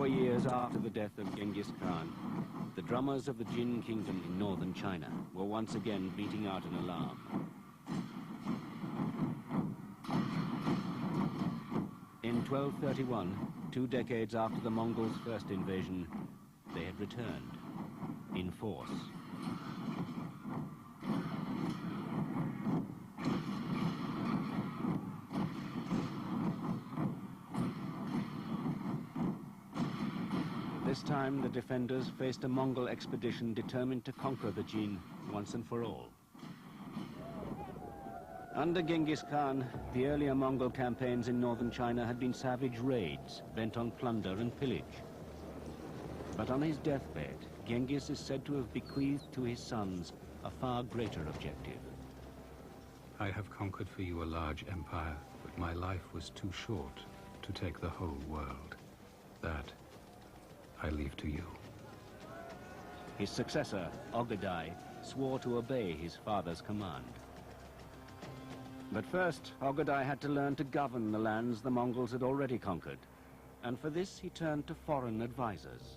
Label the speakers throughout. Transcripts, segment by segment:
Speaker 1: 4 years after the death of Genghis Khan, the drummers of the Jin kingdom in northern China were once again beating out an alarm. In 1231, 2 decades after the Mongols' first invasion, they had returned in force. This time, the defenders faced a Mongol expedition determined to conquer the Jin once and for all. Under Genghis Khan, the earlier Mongol campaigns in northern China had been savage raids bent on plunder and pillage. But on his deathbed, Genghis is said to have bequeathed to his sons a far greater objective.
Speaker 2: I have conquered for you a large empire, but my life was too short to take the whole world. That I leave to you.
Speaker 1: His successor, Ogadai, swore to obey his father's command. But first, Ogadai had to learn to govern the lands the Mongols had already conquered, and for this he turned to foreign advisors.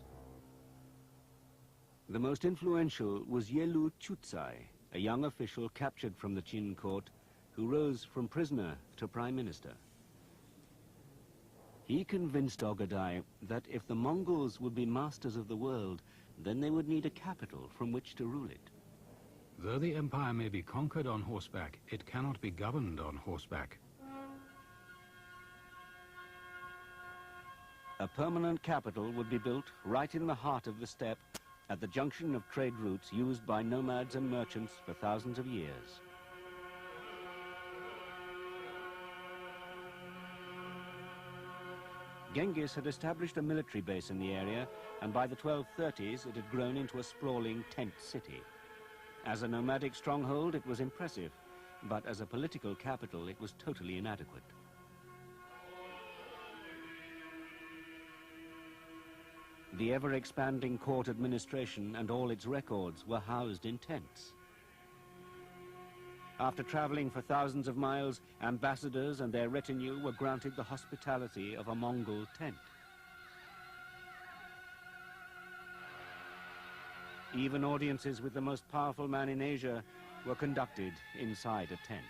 Speaker 1: The most influential was Yelu Chutsai, a young official captured from the Qin court who rose from prisoner to prime minister. He convinced Ogadai that if the Mongols would be masters of the world, then they would need a capital from which to rule it.
Speaker 2: Though the empire may be conquered on horseback, it cannot be governed on horseback.
Speaker 1: A permanent capital would be built right in the heart of the steppe, at the junction of trade routes used by nomads and merchants for thousands of years. Genghis had established a military base in the area, and by the 1230s it had grown into a sprawling tent city. As a nomadic stronghold, it was impressive, but as a political capital, it was totally inadequate. The ever-expanding court administration and all its records were housed in tents. After traveling for thousands of miles, ambassadors and their retinue were granted the hospitality of a Mongol tent. Even audiences with the most powerful man in Asia were conducted inside a tent.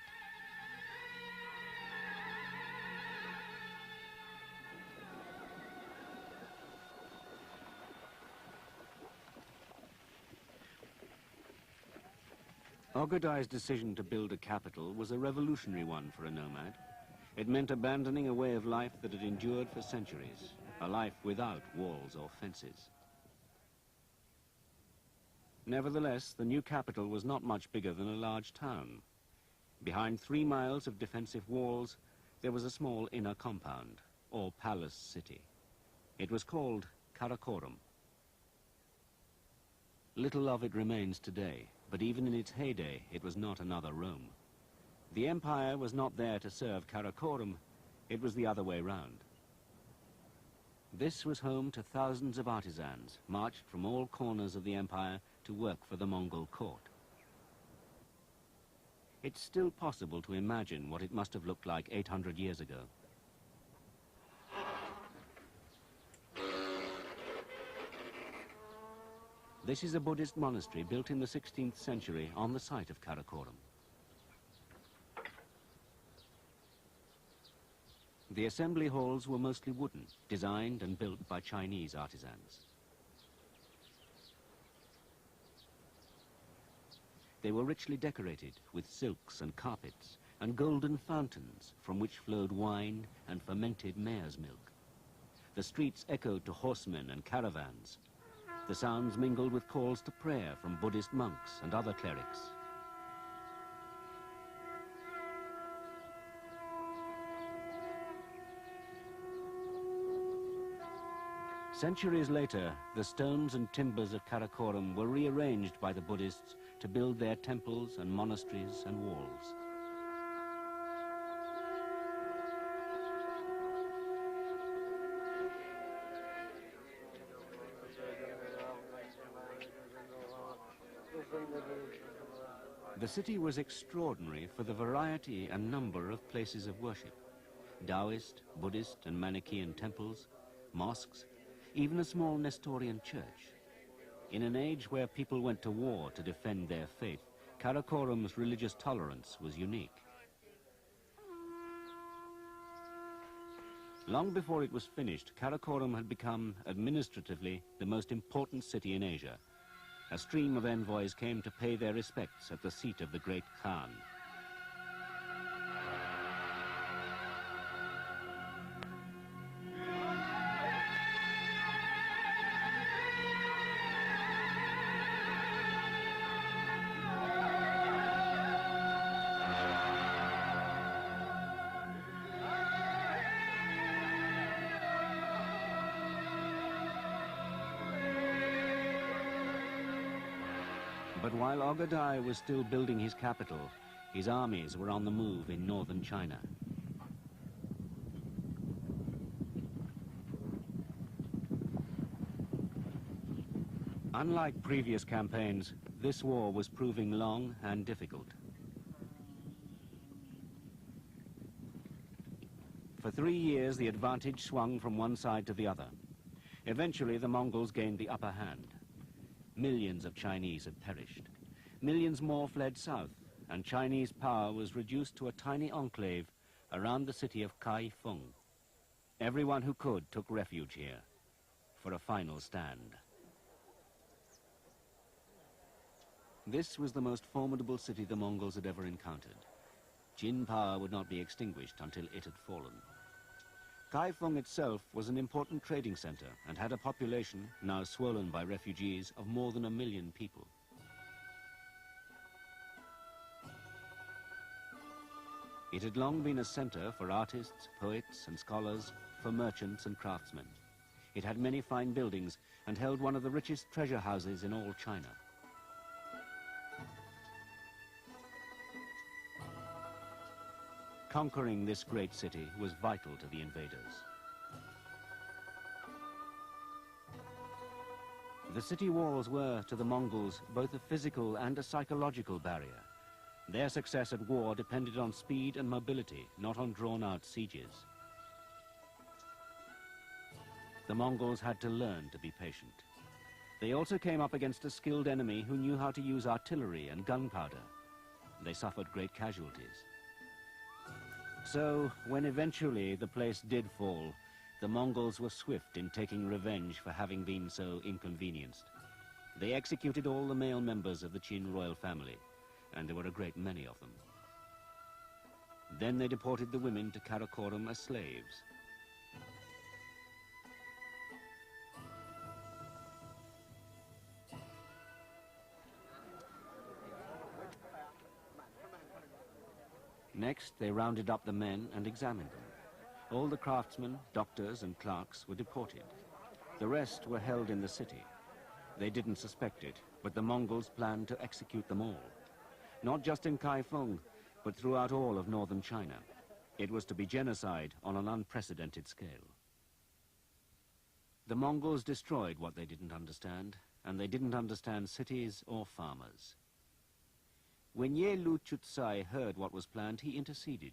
Speaker 1: Ogadai's decision to build a capital was a revolutionary one for a nomad. It meant abandoning a way of life that had endured for centuries, a life without walls or fences. Nevertheless, the new capital was not much bigger than a large town. Behind 3 miles of defensive walls, there was a small inner compound, or palace city. It was called Karakorum. Little of it remains today, but even in its heyday, it was not another Rome. The empire was not there to serve Karakorum, it was the other way round. This was home to thousands of artisans, marched from all corners of the empire to work for the Mongol court. It's still possible to imagine what it must have looked like 800 years ago. This is a Buddhist monastery built in the 16th century on the site of Karakorum. The assembly halls were mostly wooden, designed and built by Chinese artisans. They were richly decorated with silks and carpets and golden fountains from which flowed wine and fermented mare's milk. The streets echoed to horsemen and caravans. The sounds mingled with calls to prayer from Buddhist monks and other clerics. Centuries later, the stones and timbers of Karakorum were rearranged by the Buddhists to build their temples and monasteries and walls. The city was extraordinary for the variety and number of places of worship. Taoist, Buddhist and Manichaean temples, mosques, even a small Nestorian church. In an age where people went to war to defend their faith, Karakorum's religious tolerance was unique. Long before it was finished, Karakorum had become, administratively, the most important city in Asia. A stream of envoys came to pay their respects at the seat of the great Khan. But while Ogadai was still building his capital, his armies were on the move in northern China. Unlike previous campaigns, this war was proving long and difficult. For 3 years, the advantage swung from one side to the other. Eventually, the Mongols gained the upper hand. Millions of Chinese had perished. Millions more fled south, and Chinese power was reduced to a tiny enclave around the city of Kaifeng. Everyone who could took refuge here for a final stand. This was the most formidable city the Mongols had ever encountered. Jin power would not be extinguished until it had fallen. Kaifeng itself was an important trading center and had a population, now swollen by refugees, of more than 1 million people. It had long been a center for artists, poets and scholars, for merchants and craftsmen. It had many fine buildings and held one of the richest treasure houses in all China. Conquering this great city was vital to the invaders. The city walls were, to the Mongols, both a physical and a psychological barrier. Their success at war depended on speed and mobility, not on drawn-out sieges. The Mongols had to learn to be patient. They also came up against a skilled enemy who knew how to use artillery and gunpowder. They suffered great casualties. So, when eventually the place did fall, the Mongols were swift in taking revenge for having been so inconvenienced. They executed all the male members of the Qin royal family, and there were a great many of them. Then they deported the women to Karakorum as slaves. Next, they rounded up the men and examined them. All the craftsmen, doctors and clerks were deported. The rest were held in the city. They didn't suspect it, but the Mongols planned to execute them all. Not just in Kaifeng, but throughout all of northern China. It was to be genocide on an unprecedented scale. The Mongols destroyed what they didn't understand, and they didn't understand cities or farmers. When Ye Lu Chutsai heard what was planned, he interceded.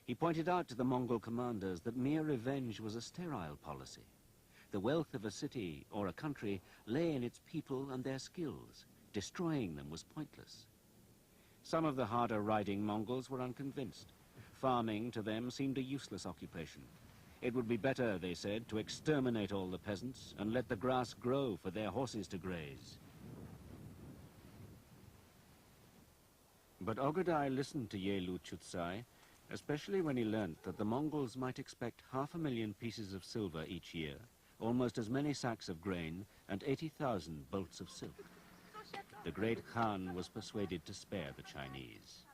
Speaker 1: He pointed out to the Mongol commanders that mere revenge was a sterile policy. The wealth of a city or a country lay in its people and their skills. Destroying them was pointless. Some of the harder-riding Mongols were unconvinced. Farming to them seemed a useless occupation. It would be better, they said, to exterminate all the peasants and let the grass grow for their horses to graze. But Ogadai listened to Ye Lu Chutsai, especially when he learnt that the Mongols might expect 500,000 pieces of silver each year, almost as many sacks of grain, and 80,000 bolts of silk. The great Khan was persuaded to spare the Chinese.